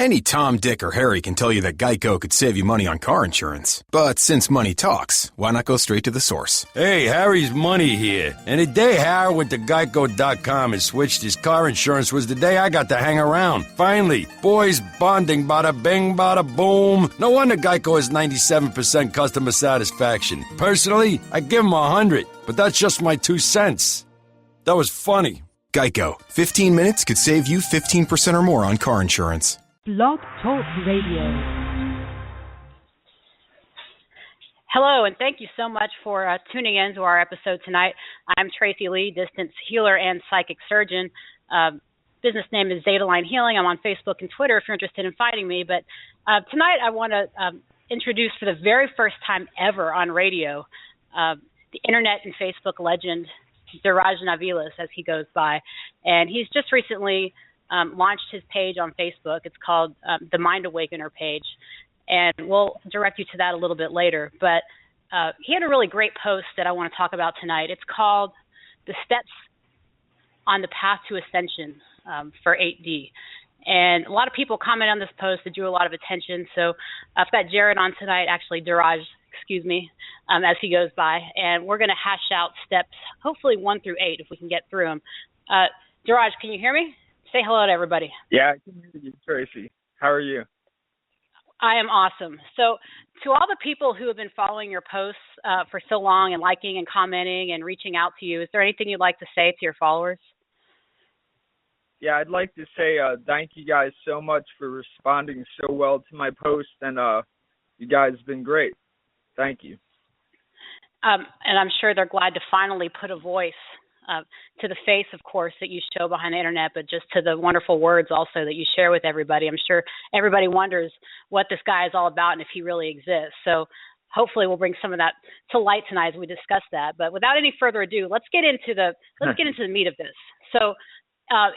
Any Tom, Dick, or Harry can tell you that Geico could save you money on car insurance. But since money talks, why not go straight to the source? Hey, Harry's Money here. And the day Harry went to Geico.com and switched his car insurance was the day I got to hang around. Finally, boys bonding, bada bing, bada boom. No wonder Geico has 97% customer satisfaction. Personally, I give him 100, but that's just my 2 cents. That was funny. Geico. 15 minutes could save you 15% or more on car insurance. Blog Talk Radio. Hello, and thank you so much for tuning in to our episode tonight. I'm Tracy Lee, distance healer and psychic surgeon. Business name is Zeta Line Healing. I'm on Facebook and Twitter if you're interested in finding me. But tonight I want to introduce for the very first time ever on radio the internet and Facebook legend, Deraj Navillus, as he goes by. And he's just recently launched his page on Facebook. It's called the Mind Awakener page, and we'll direct you to that a little bit later. But he had a really great post that I want to talk about tonight. It's called The Steps on the Path to Ascension for 8D. And a lot of people comment on this post that drew a lot of attention. So I've got Jared on tonight, actually Deraj, excuse me, as he goes by. And we're going to hash out steps, hopefully 1 through 8, if we can get through them. Deraj, can you hear me? Say hello to everybody. Yeah, I can hear you, Tracy. How are you? I am awesome. So to all the people who have been following your posts for so long and liking and commenting and reaching out to you, is there anything you'd like to say to your followers? Yeah, I'd like to say thank you guys so much for responding so well to my post, and you guys have been great. Thank you. And I'm sure they're glad to finally put a voice to the face, of course, that you show behind the internet, but just to the wonderful words also that you share with everybody. I'm sure everybody wonders what this guy is all about and if he really exists. So hopefully we'll bring some of that to light tonight as we discuss that. But without any further ado, let's get into the meat of this. So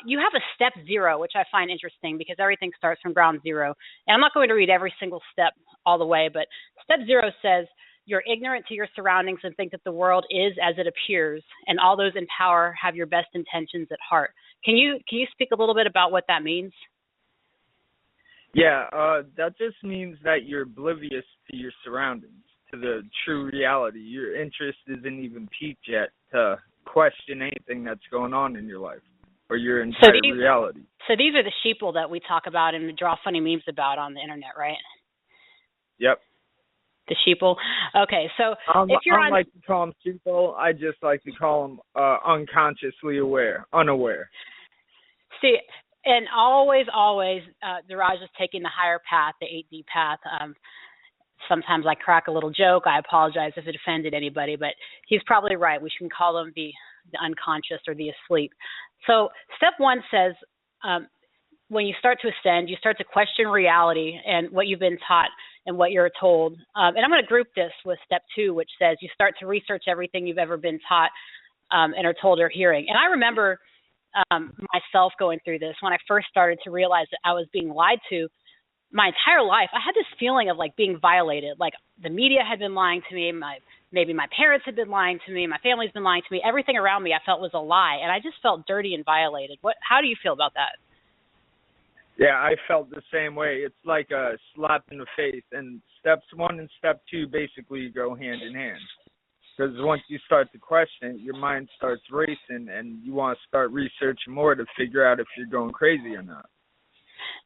you have a step 0, which I find interesting because everything starts from ground zero. And I'm not going to read every single step all the way, but step 0 says, you're ignorant to your surroundings and think that the world is as it appears, and all those in power have your best intentions at heart. Can you speak a little bit about what that means? Yeah, that just means that you're oblivious to your surroundings, to the true reality. Your interest isn't even peaked yet to question anything that's going on in your life or your entire reality. So these are the sheeple that we talk about and draw funny memes about on the internet, right? Yep. The sheeple. Okay, so if you're I don't like to call them sheeple. I just like to call them unconsciously unaware. See, and always, Deraj is taking the higher path, the 8D path. Sometimes I crack a little joke. I apologize if it offended anybody, but he's probably right. We should call them the unconscious or the asleep. So step 1 says, when you start to ascend, you start to question reality and what you've been taught and what you're told. And I'm going to group this with step 2, which says you start to research everything you've ever been taught and are told or hearing. And I remember myself going through this when I first started to realize that I was being lied to. My entire life, I had this feeling of like being violated, like the media had been lying to me, maybe my parents had been lying to me, my family's been lying to me, everything around me I felt was a lie, and I just felt dirty and violated. How do you feel about that? Yeah, I felt the same way. It's like a slap in the face, and steps 1 and step 2 basically go hand in hand. Because once you start to question it, your mind starts racing, and you want to start researching more to figure out if you're going crazy or not.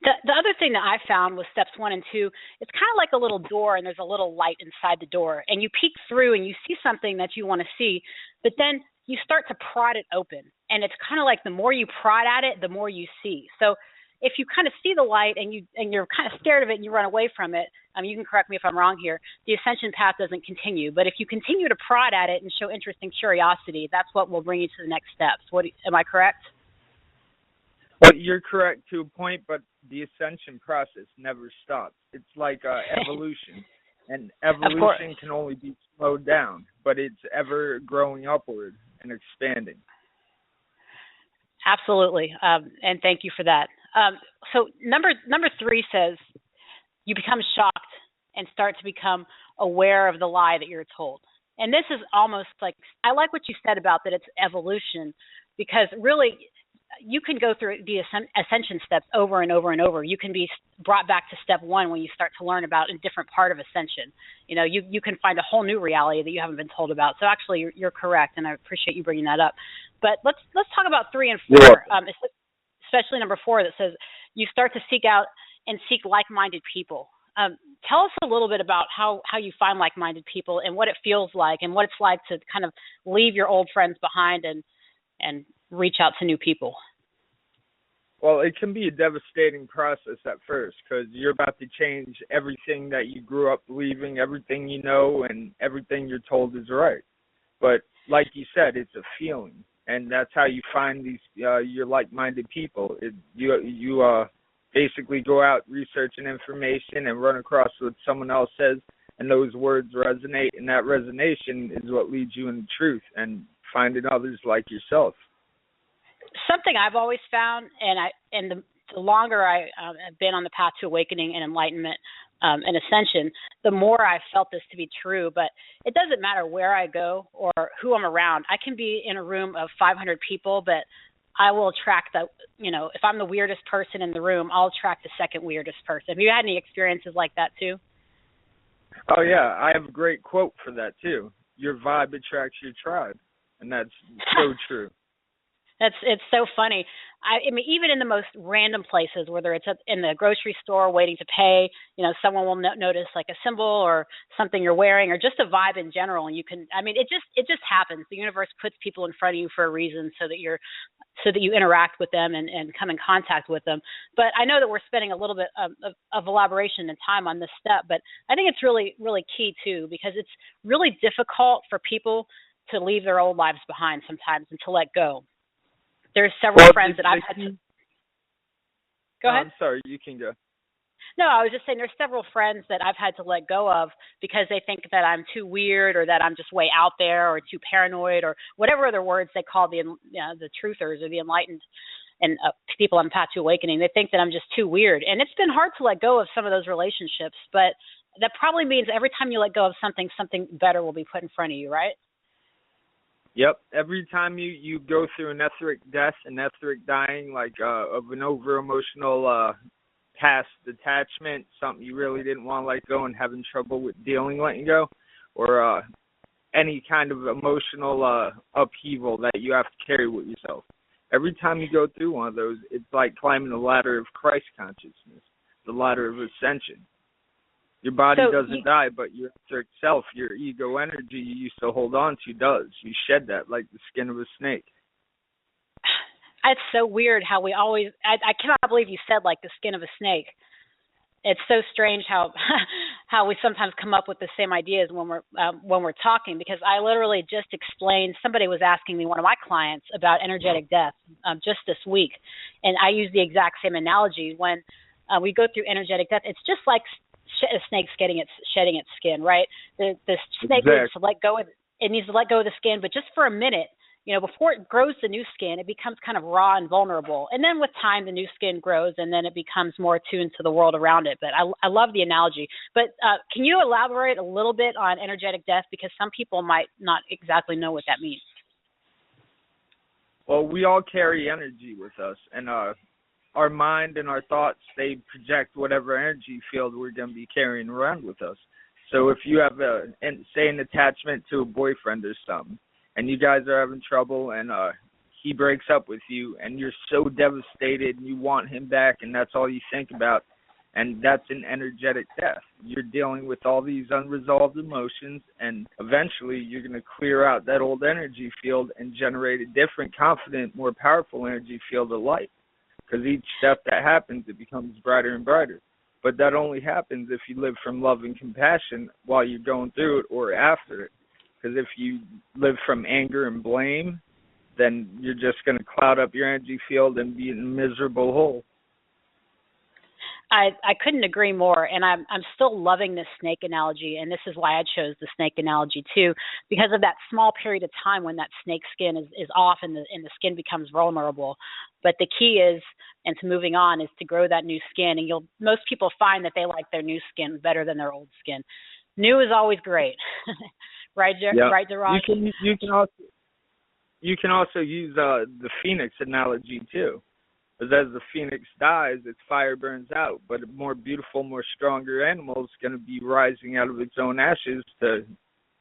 The other thing that I found with steps 1 and 2, it's kind of like a little door, and there's a little light inside the door, and you peek through and you see something that you want to see, but then you start to prod it open, and it's kind of like the more you prod at it, the more you see. So if you kind of see the light and you're kind of scared of it and you run away from it, you can correct me if I'm wrong here, the ascension path doesn't continue. But if you continue to prod at it and show interest and curiosity, that's what will bring you to the next steps. Am I correct? Well, you're correct to a point, but the ascension process never stops. It's like evolution, and evolution can only be slowed down, but it's ever growing upward and expanding. Absolutely, and thank you for that. So number 3 says you become shocked and start to become aware of the lie that you're told. And this is almost like, I like what you said about that it's evolution, because really you can go through the Ascension steps over and over and over. You can be brought back to step one when you start to learn about a different part of Ascension. You can find a whole new reality that you haven't been told about. So actually, you're correct, and I appreciate you bringing that up. But let's talk about 3 and 4, especially number 4 that says you start to seek out and seek like-minded people. Tell us a little bit about how you find like-minded people and what it feels like and what it's like to kind of leave your old friends behind and reach out to new people. Well, it can be a devastating process at first because you're about to change everything that you grew up believing, everything you know, and everything you're told is right. But like you said, it's a feeling, and that's how you find these your like-minded people. You basically go out researching information and run across what someone else says, and those words resonate, and that resonation is what leads you into truth and finding others like yourself. Something I've always found, and the longer I have been on the path to awakening and enlightenment and ascension, the more I've felt this to be true. But it doesn't matter where I go or who I'm around. I can be in a room of 500 people, but I will attract if I'm the weirdest person in the room, I'll attract the second weirdest person. Have you had any experiences like that too? Oh, yeah. I have a great quote for that too. Your vibe attracts your tribe. And that's so true. It's so funny. I mean, even in the most random places, whether it's in the grocery store waiting to pay, someone will notice like a symbol or something you're wearing or just a vibe in general. And it just happens. The universe puts people in front of you for a reason so that you interact with them and come in contact with them. But I know that we're spending a little bit of elaboration and time on this step, but I think it's really, really key too, because it's really difficult for people to leave their old lives behind sometimes and to let go. There's several friends that I've had to... Go ahead. I'm sorry, you can go. No, I was just saying there's several friends that I've had to let go of because they think that I'm too weird or that I'm just way out there or too paranoid or whatever other words they call the truthers or the enlightened and people on path to awakening. They think that I'm just too weird. And it's been hard to let go of some of those relationships, but that probably means every time you let go of something better will be put in front of you, right? Yep. Every time you go through an etheric death, an etheric dying, like of an over-emotional past detachment, something you really didn't want to let go and having trouble with letting go, or any kind of emotional upheaval that you have to carry with yourself. Every time you go through one of those, it's like climbing the ladder of Christ consciousness, the ladder of ascension. Your body doesn't die, but your etheric self, your ego energy you used to hold on to does. You shed that like the skin of a snake. It's so weird how we always – I cannot believe you said like the skin of a snake. It's so strange how we sometimes come up with the same ideas when we're talking, because I literally just explained – somebody was asking me, one of my clients, about energetic death just this week, and I used the exact same analogy. When we go through energetic death, it's just like – a snake shedding its skin, right? The snake needs to let go of the skin, but just for a minute, before it grows the new skin, it becomes kind of raw and vulnerable. And then with time, the new skin grows, and then it becomes more attuned to the world around it. But I love the analogy. But can you elaborate a little bit on energetic death? Because some people might not exactly know what that means. Well, we all carry energy with us, and our mind and our thoughts, they project whatever energy field we're going to be carrying around with us. So if you have, an attachment to a boyfriend or something, and you guys are having trouble and he breaks up with you and you're so devastated and you want him back and that's all you think about, and that's an energetic death. You're dealing with all these unresolved emotions, and eventually you're going to clear out that old energy field and generate a different, confident, more powerful energy field of light. Because each step that happens, it becomes brighter and brighter. But that only happens if you live from love and compassion while you're going through it or after it. Because if you live from anger and blame, then you're just going to cloud up your energy field and be in a miserable hole. I couldn't agree more, and I'm still loving this snake analogy, and this is why I chose the snake analogy too, because of that small period of time when that snake skin is off and the skin becomes vulnerable. But the key is, and to moving on, is to grow that new skin, and most people find that they like their new skin better than their old skin. New is always great, right? Yeah. Right, Deraj? You can also. you can also use the phoenix analogy too. Because as the phoenix dies, its fire burns out, but a more beautiful, more stronger animal is going to be rising out of its own ashes to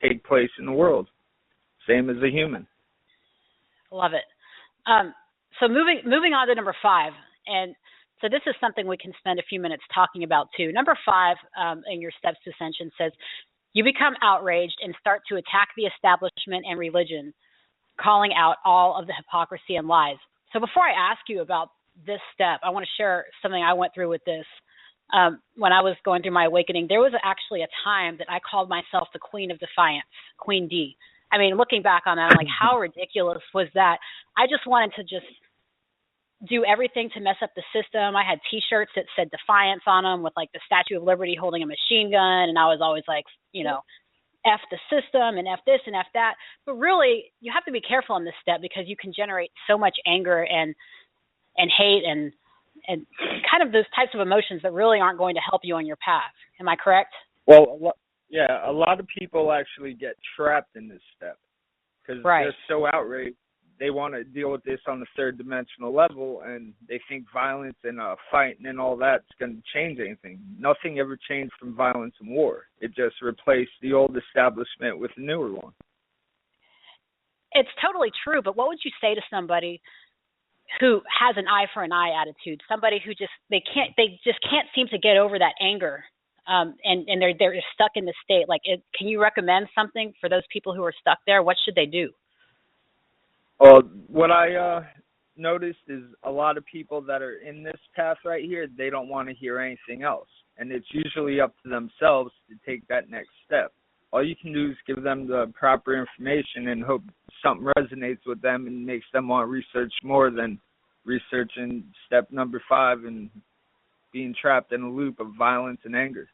take place in the world. Same as a human. Love it. So moving on to number 5, and so this is something we can spend a few minutes talking about too. Number 5 in your Steps to Ascension says, you become outraged and start to attack the establishment and religion, calling out all of the hypocrisy and lies. So before I ask you about this step, I want to share something I went through with this. When I was going through my awakening, there was actually a time that I called myself the Queen of Defiance, Queen D. I mean, looking back on that, I'm like, how ridiculous was that? I just wanted to just do everything to mess up the system. I had T-shirts that said Defiance on them with like the Statue of Liberty holding a machine gun, and I was always like, you know, F the system and F this and F that. But really, you have to be careful on this step because you can generate so much anger and hate and kind of those types of emotions that really aren't going to help you on your path. Am I correct? Well, yeah, a lot of people actually get trapped in this step because they're so outraged. They want to deal with this on the third dimensional level, and they think violence and fighting and all that's going to change anything. Nothing ever changed from violence and war. It just replaced the old establishment with a newer one. It's totally true, but what would you say to somebody who has an eye for an eye attitude, somebody who just can't seem to get over that anger, and they're stuck in the state? Like, can you recommend something for those people who are stuck there? What should they do? Well, what I noticed is a lot of people that are in this path right here, they don't want to hear anything else, and it's usually up to themselves to take that next step. All you can do is give them the proper information and hope something resonates with them and makes them want to research more than researching step number 5 and being trapped in a loop of violence and anger.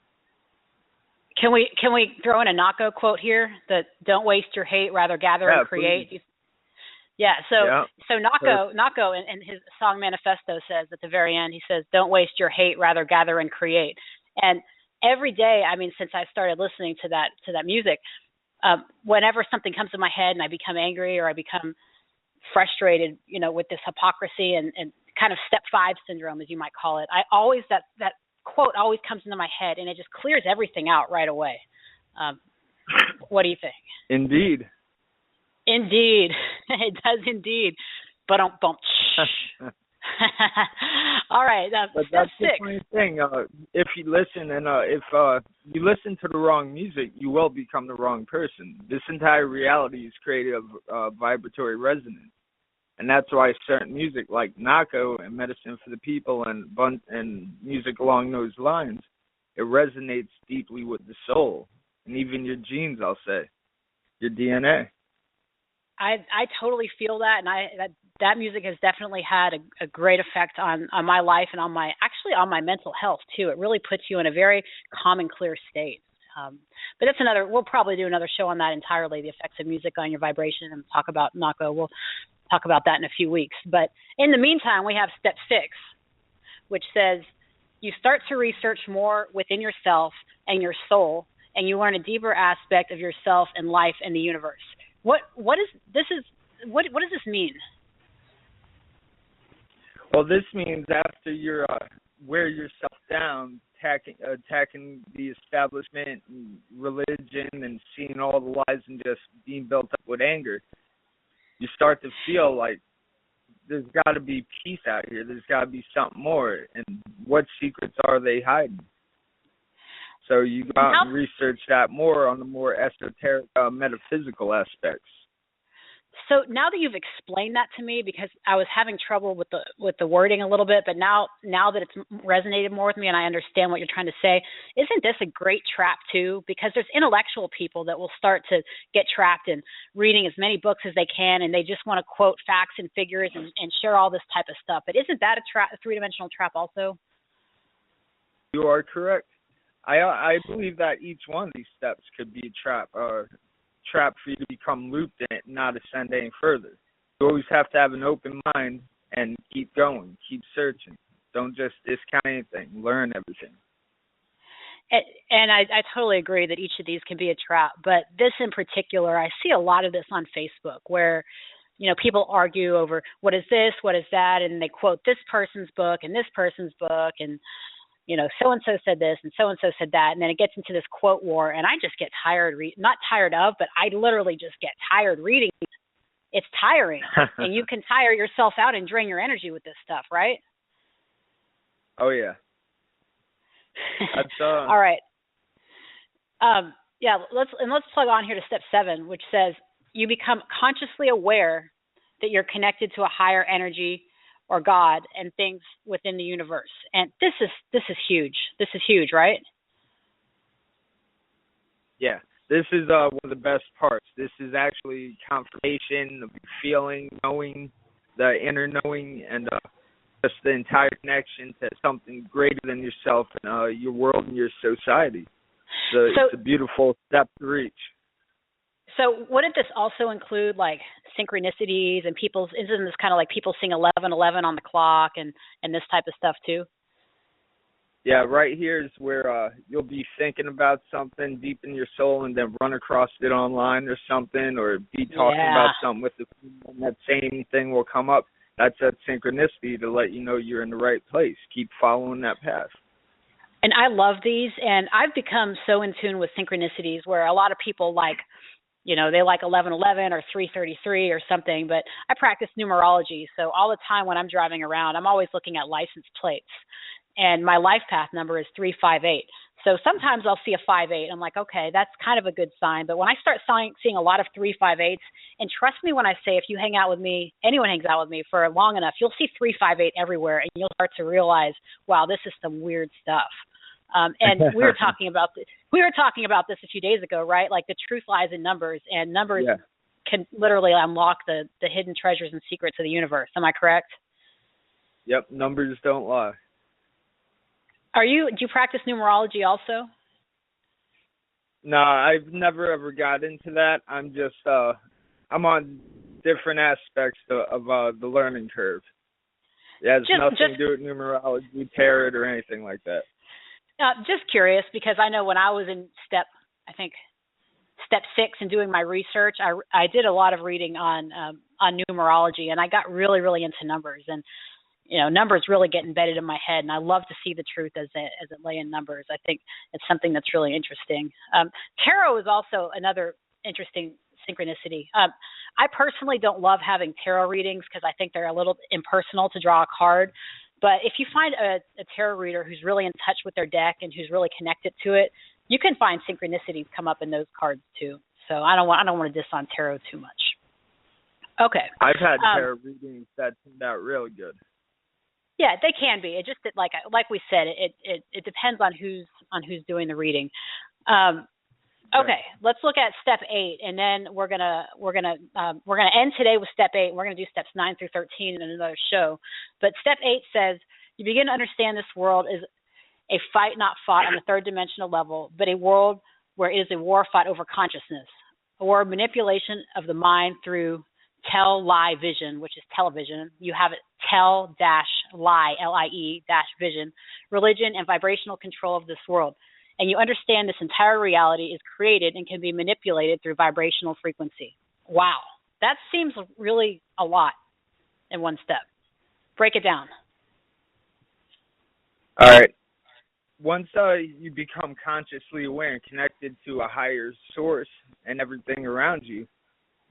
Can we throw in a Nako quote here that don't waste your hate, rather gather and create? Please. Yeah, so Nako in his song Manifesto says at the very end, he says, don't waste your hate, rather gather and create. And every day, I mean, since I started listening to that music, whenever something comes to my head and I become angry or I become frustrated, you know, with this hypocrisy and kind of step 5 syndrome, as you might call it, that quote always comes into my head and it just clears everything out right away. What do you think? Indeed. It does indeed. But bump. All right. But that's the funny thing. If you listen and if you listen to the wrong music, you will become the wrong person. This entire reality is created of vibratory resonance, and that's why certain music like Nako and Medicine for the People and music along those lines, it resonates deeply with the soul and even your genes. I'll say, your DNA. I totally feel that, and that music has definitely had a great effect on my life and on my mental health too. It really puts you in a very calm and clear state. But that's we'll probably do another show on that entirely, the effects of music on your vibration, and talk about Nako. We'll talk about that in a few weeks. But in the meantime, we have step 6, which says you start to research more within yourself and your soul, and you learn a deeper aspect of yourself and life and the universe. What does this mean? Well, this means after you wear yourself down, attacking the establishment and religion and seeing all the lies and just being built up with anger, you start to feel like there's got to be peace out here. There's got to be something more. And what secrets are they hiding? So you go out and research that more on the more esoteric, metaphysical aspects. So now that you've explained that to me, because I was having trouble with the wording a little bit, but now that it's resonated more with me and I understand what you're trying to say, isn't this a great trap too? Because there's intellectual people that will start to get trapped in reading as many books as they can, and they just want to quote facts and figures and share all this type of stuff. But isn't that a three-dimensional trap also? You are correct. I believe that each one of these steps could be a trap for you to become looped in it and not ascend any further. You always have to have an open mind and keep going, keep searching. Don't just discount anything. Learn everything. And I totally agree that each of these can be a trap, but this in particular, I see a lot of this on Facebook where people argue over what is this, what is that, and they quote this person's book and this person's book, and so-and-so said this and so-and-so said that, and then it gets into this quote war, and I just get tired, not tired of, but I literally just get tired reading. It's tiring, and you can tire yourself out and drain your energy with this stuff, right? Oh, yeah. That's, All right. Let's plug on here to step 7, which says you become consciously aware that you're connected to a higher energy or God and things within the universe. And this is huge. This is huge, right? Yeah. This is one of the best parts. This is actually confirmation of feeling, knowing, the inner knowing, and just the entire connection to something greater than yourself and your world and your society. So it's a beautiful step to reach. So wouldn't this also include like synchronicities and isn't this kind of like people seeing 11:11 on the clock and this type of stuff too? Yeah, right here is where you'll be thinking about something deep in your soul and then run across it online or something, or be talking about something with the people and that same thing will come up. That's that synchronicity to let you know you're in the right place. Keep following that path. And I love these, and I've become so in tune with synchronicities where a lot of people like, they like 11:11 or 3:33 or something, but I practice numerology. So all the time when I'm driving around, I'm always looking at license plates. And my life path number is 358. So sometimes I'll see a 58. I'm like, okay, that's kind of a good sign. But when I start seeing a lot of 358s, and trust me when I say if you hang out with me, anyone hangs out with me for long enough, you'll see 358 everywhere, and you'll start to realize, wow, this is some weird stuff. And we were talking about this. We were talking about this a few days ago, right? Like the truth lies in numbers, and numbers can literally unlock the hidden treasures and secrets of the universe. Am I correct? Yep, numbers don't lie. Do you practice numerology also? No, I've never ever got into that. I'm just I'm on different aspects of the learning curve. It has nothing to do with numerology, tarot, or anything like that. Just curious, because I know when I was in step 6 and doing my research, I did a lot of reading on numerology, and I got really, really into numbers, and numbers really get embedded in my head, and I love to see the truth as it lay in numbers. I think it's something that's really interesting. Tarot is also another interesting synchronicity. I personally don't love having tarot readings because I think they're a little impersonal to draw a card. But if you find a tarot reader who's really in touch with their deck and who's really connected to it, you can find synchronicities come up in those cards too. So I don't want to diss on tarot too much. Okay. I've had tarot readings that turned out really good. Yeah, they can be. It just like we said, it depends on who's doing the reading. Okay, let's look at step 8, and then we're gonna end today with step 8. And we're gonna do steps 9 through 13 in another show. But step 8 says you begin to understand this world is a fight not fought on the third dimensional level, but a world where it is a war fought over consciousness, a war of manipulation of the mind through tell-lie vision, which is television. You have it tell-lie, L-I-E-vision, religion, and vibrational control of this world. And you understand this entire reality is created and can be manipulated through vibrational frequency. Wow. That seems really a lot in one step. Break it down. All right. Once you become consciously aware and connected to a higher source and everything around you,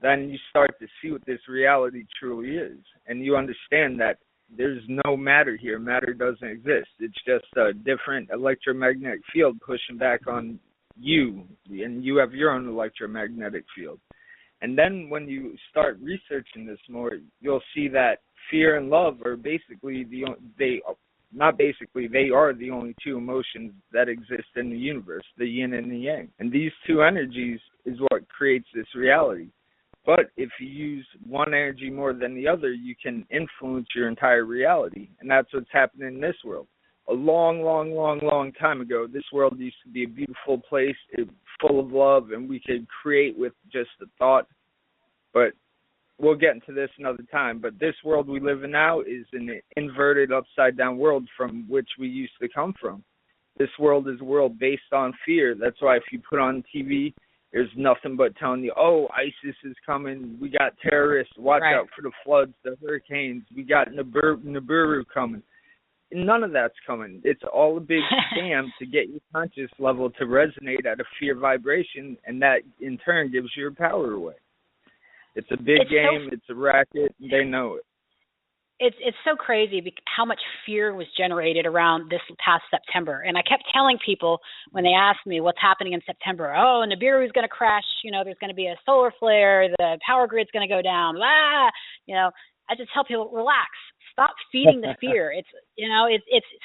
then you start to see what this reality truly is. And you understand that there's no matter here. Matter doesn't exist. It's just a different electromagnetic field pushing back on you, and you have your own electromagnetic field. And then when you start researching this more, you'll see that fear and love are basically they are the only two emotions that exist in the universe, the yin and the yang. And these two energies is what creates this reality. But if you use one energy more than the other, you can influence your entire reality. And that's what's happening in this world. A long time ago, this world used to be a beautiful place, full of love, and we could create with just a thought. But we'll get into this another time. But this world we live in now is an inverted, upside-down world from which we used to come from. This world is a world based on fear. That's why if you put on TV there's nothing but telling you, oh, ISIS is coming. We got terrorists. Watch out for the floods, the hurricanes. We got Nibiru coming. None of that's coming. It's all a big scam to get your conscious level to resonate at a fear vibration, and that in turn gives your power away. It's a big game. It's a racket. They know it. It's so crazy how much fear was generated around this past September. And I kept telling people when they asked me what's happening in September, oh, Nibiru is going to crash, there's going to be a solar flare, the power grid's going to go down, I just tell people, relax, stop feeding the fear. It's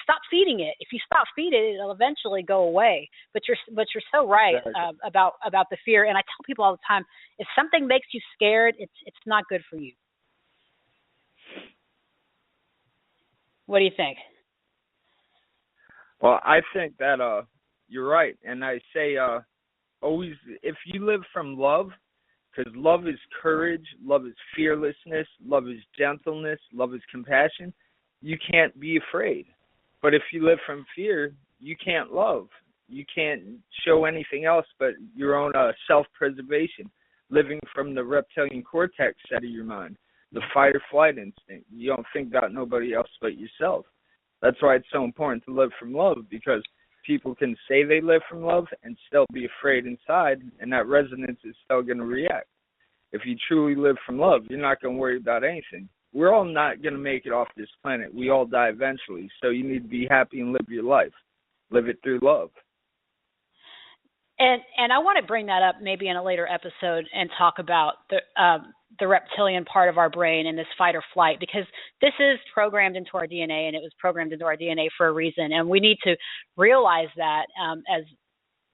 stop feeding it. If you stop feeding it, it'll eventually go away. But you're so right about the fear. And I tell people all the time, if something makes you scared, it's not good for you. What do you think? Well, I think that you're right. And I say always, if you live from love, because love is courage, love is fearlessness, love is gentleness, love is compassion, you can't be afraid. But if you live from fear, you can't love. You can't show anything else but your own self-preservation, living from the reptilian cortex side of your mind. The fight or flight instinct. You don't think about nobody else but yourself. That's why it's so important to live from love, because people can say they live from love and still be afraid inside, and that resonance is still going to react. If you truly live from love, you're not going to worry about anything. We're all not going to make it off this planet. We all die eventually, so you need to be happy and live your life. Live it through love. And I want to bring that up maybe in a later episode and talk about the reptilian part of our brain and this fight or flight, because this is programmed into our DNA, and it was programmed into our DNA for a reason, and we need to realize that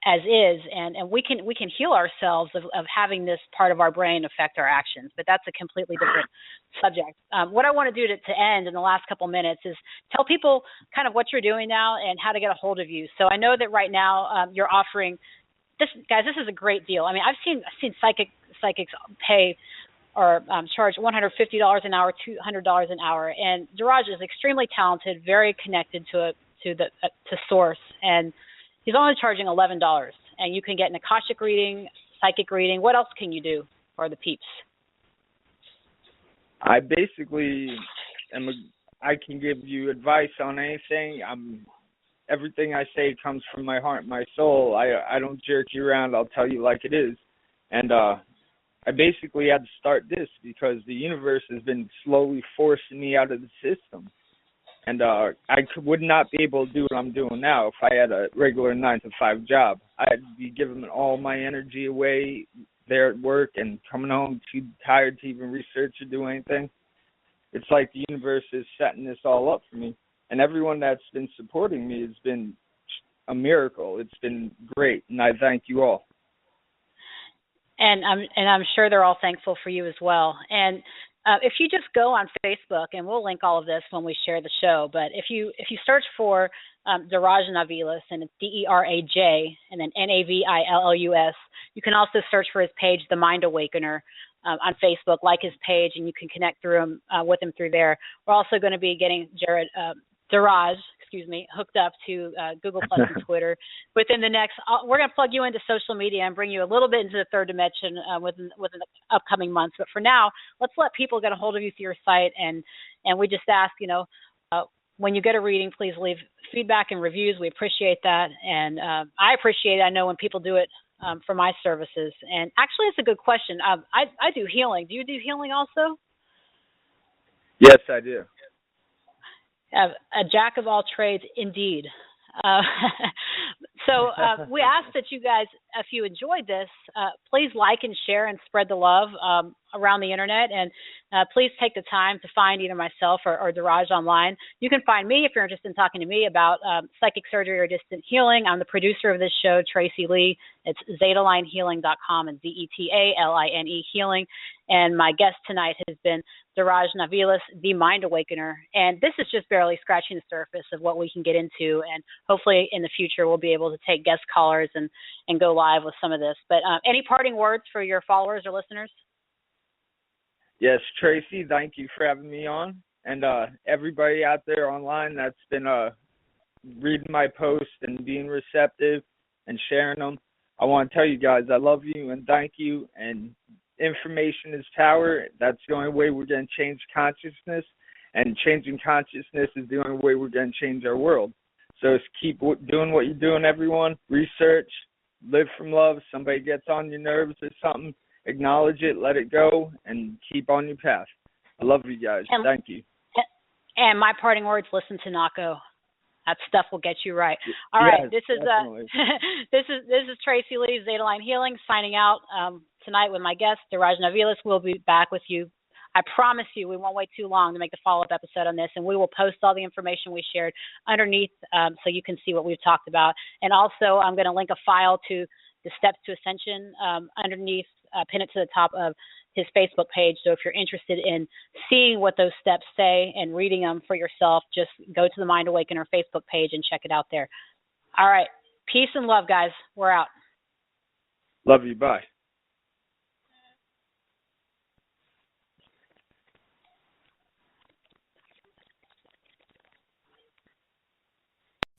as is, and we can heal ourselves of having this part of our brain affect our actions, but that's a completely different subject. What I want to do to end in the last couple minutes is tell people kind of what you're doing now and how to get a hold of you. So I know that right now you're offering this, guys. This is a great deal. I mean, I've seen psychics pay or charge $150 an hour, $200 an hour, and Deraj is extremely talented, very connected to source, and he's only charging $11, and you can get an Akashic reading, psychic reading. What else can you do for the peeps? I basically I can give you advice on anything. Everything I say comes from my heart, my soul. I don't jerk you around. I'll tell you like it is. And I basically had to start this because the universe has been slowly forcing me out of the system. And I would not be able to do what I'm doing now if I had a regular 9-to-5 job. I'd be giving all my energy away there at work and coming home too tired to even research or do anything. It's like the universe is setting this all up for me. And everyone that's been supporting me has been a miracle. It's been great, and I thank you all. And I'm sure they're all thankful for you as well. And if you just go on Facebook, and we'll link all of this when we share the show, but if you search for Deraj Navillus, and it's Deraj and then Navillus, you can also search for his page, The Mind Awakener, on Facebook, like his page, and you can connect with him through there. We're also going to be getting Deraj, hooked up to Google Plus and Twitter. Within the next, we're going to plug you into social media and bring you a little bit into the third dimension within the upcoming months. But for now, let's let people get a hold of you through your site. And we just ask, when you get a reading, please leave feedback and reviews. We appreciate that. And I appreciate it. I know when people do it for my services. And actually, it's a good question. I do healing. Do you do healing also? Yes, I do. A jack of all trades, indeed. So we ask that you guys, if you enjoyed this, please like and share and spread the love around the internet. And please take the time to find either myself or Deraj online. You can find me if you're interested in talking to me about psychic surgery or distant healing. I'm the producer of this show, Tracy Lee. It's ZetaLineHealing.com and ZetaLine Healing. And my guest tonight has been Deraj Navillus, the Mind Awakener. And this is just barely scratching the surface of what we can get into. And hopefully in the future we'll be able to take guest callers and go live with some of this. But any parting words for your followers or listeners? Yes, Tracy, thank you for having me on. And everybody out there online that's been reading my posts and being receptive and sharing them, I want to tell you guys I love you and thank you. And information is power. That's the only way we're going to change consciousness. And changing consciousness is the only way we're going to change our world. So just keep doing what you're doing, everyone. Research, live from love. Somebody gets on your nerves or something, acknowledge it, let it go, and keep on your path. I love you guys. Thank you. And my parting words, listen to Nako. That stuff will get you right. All right, yes, this is this is Tracy Lee, Zeta Line Healing, signing out tonight with my guest, Deraj Navillus. We'll be back with you. I promise you we won't wait too long to make the follow-up episode on this, and we will post all the information we shared underneath so you can see what we've talked about. And also I'm going to link a file to the Steps to Ascension underneath, pin it to the top of his Facebook page. So if you're interested in seeing what those steps say and reading them for yourself, just go to the Mind Awakener Facebook page and check it out there. All right. Peace and love, guys. We're out. Love you. Bye.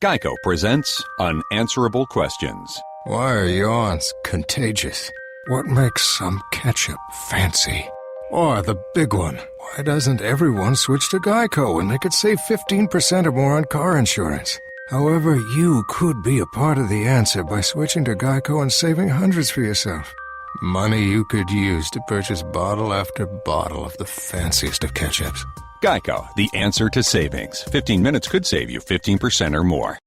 Geico presents Unanswerable Questions. Why are yawns contagious? What makes some ketchup fancy? Or the big one, why doesn't everyone switch to Geico and they could save 15% or more on car insurance? However, you could be a part of the answer by switching to Geico and saving hundreds for yourself. Money you could use to purchase bottle after bottle of the fanciest of ketchups. Geico, the answer to savings. 15 minutes could save you 15% or more.